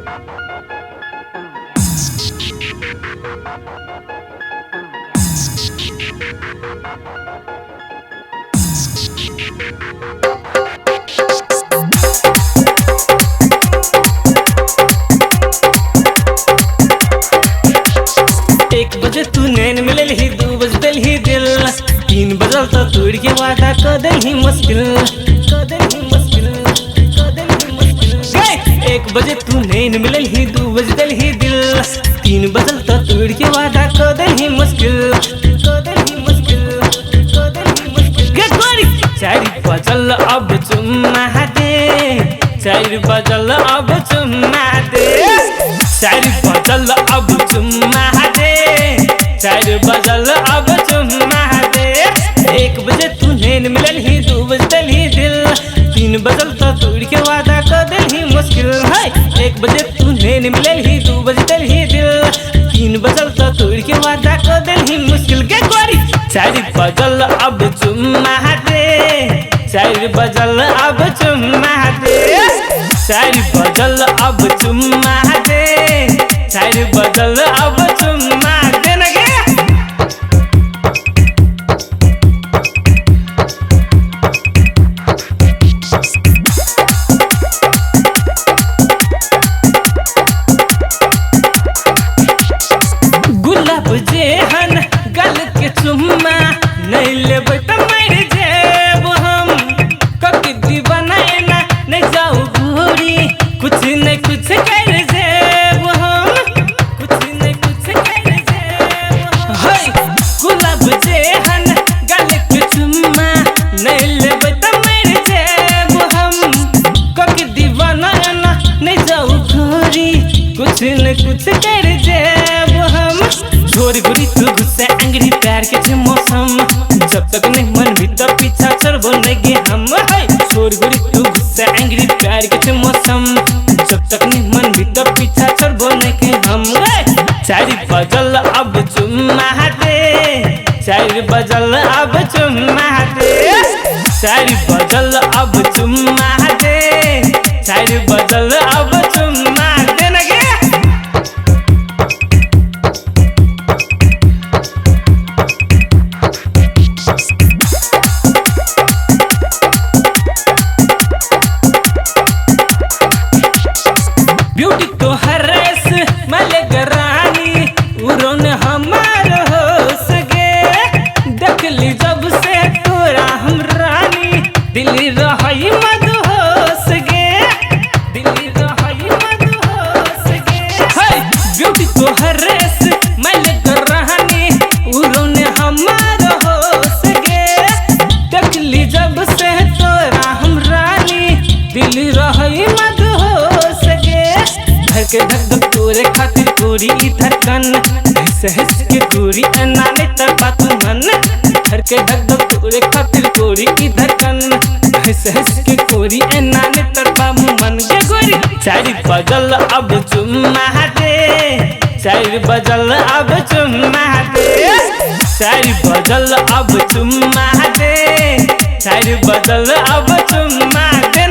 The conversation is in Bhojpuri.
एक बजे तू नैन मिलल ही, 2 बजे दिल ही दिल, 3 बजल तो तोड़ के वादा कर दिल ही मुश्किल, कर दिल ही मुश्किल, कर दिल ही मुश्किल। 1 बजे तू नैन मिलल ही, 2 बजे दिल ही दिल, 3 बजल तो तोड़ के वादा कर दिल ही मुश्किल, कर दिल ही मुश्किल, कर दिल ही मुश्किल। गेट गोरी 4 बजल अब चुम्मा दे, 4 बजल अब चुम्मा दे, 4 बजल अब चुम्मा दे, 4 बजल अब चुम्मा दे। 1 बजे तू नैन मिलल ही, 2 बजे दिल ही दिल, 3 बजल तो तोड़ के वादा कर दिल ही मुश्किल है। 1 बजे तू नैन मिलल ही, 2 बजे दिल ही दिल, 3 बजल तो तोड़ के वादा कर दिल ही मुश्किल। के गोरी 4 बजल अब चुम्मा दे, 4 बजल अब चुम्मा दे, 4 बजल अब चुम्मा दे, 4 बजल अब चुम्मा दे ना गे। गुलाब जेहन गल के चुम्मा नहीं लेबै त मर जेब हम, कक दीवाना ना नहीं जाऊ घूरी, कुछ नहीं कुछ कर जेब हम, कुछ नहीं कुछ कर जेब हम। गुलाब जेहन गल के चुम्मा नहीं लेबै त मर जेब हम, कक दीवाना ना नहीं जाऊ घूरी, कुछ नहीं कुछ कर जेब हम। छोरी गोरी तू गुस्सा अंगड़ी प्यार के छे मौसम, जब तक नहीं मन भी तब पीछा चढ़बो नहीं गे हम। छोरी गोरी तू गुस्सा अंगड़ी प्यार के छे मौसम, जब तक नहीं मन भी तब पीछा चढ़बो नहीं गे हम। 4 बजल अब चुम्मा दे, 4 बजल अब चुम्मा दे, 4 बजल अब चुम्मा दे, 4 बजल अब चुम्मा दे ना गे। ब्यूटी तो हरेस मले गरानी, उरोन हमार होश गे, देख ली जब से तोरा हम रानी, दिल्ली रही मदहोश गे, दिल्ली रही मदहोश गे। ब्यूटी तो हरेस मले गरानी, उरोन हमार होश गे, देख ली जब से तोरा हम रानी, दिल्ली रही मदहोश गे। धर के धक धक तोरे खातिर गोरी ई धड़कन, हंस के गोरी अनाने तरपा तू मन, धर के धक धक तोरे खातिर गोरी ई धड़कन, हंस के गोरी अनाने तरपा मन के गोरी। 4 बजल अब चुम्मा दे, 4 बजल अब चुम्मा दे, 4 बजल अब चुम्मा दे, 4 बजल अब चुम्मा दे।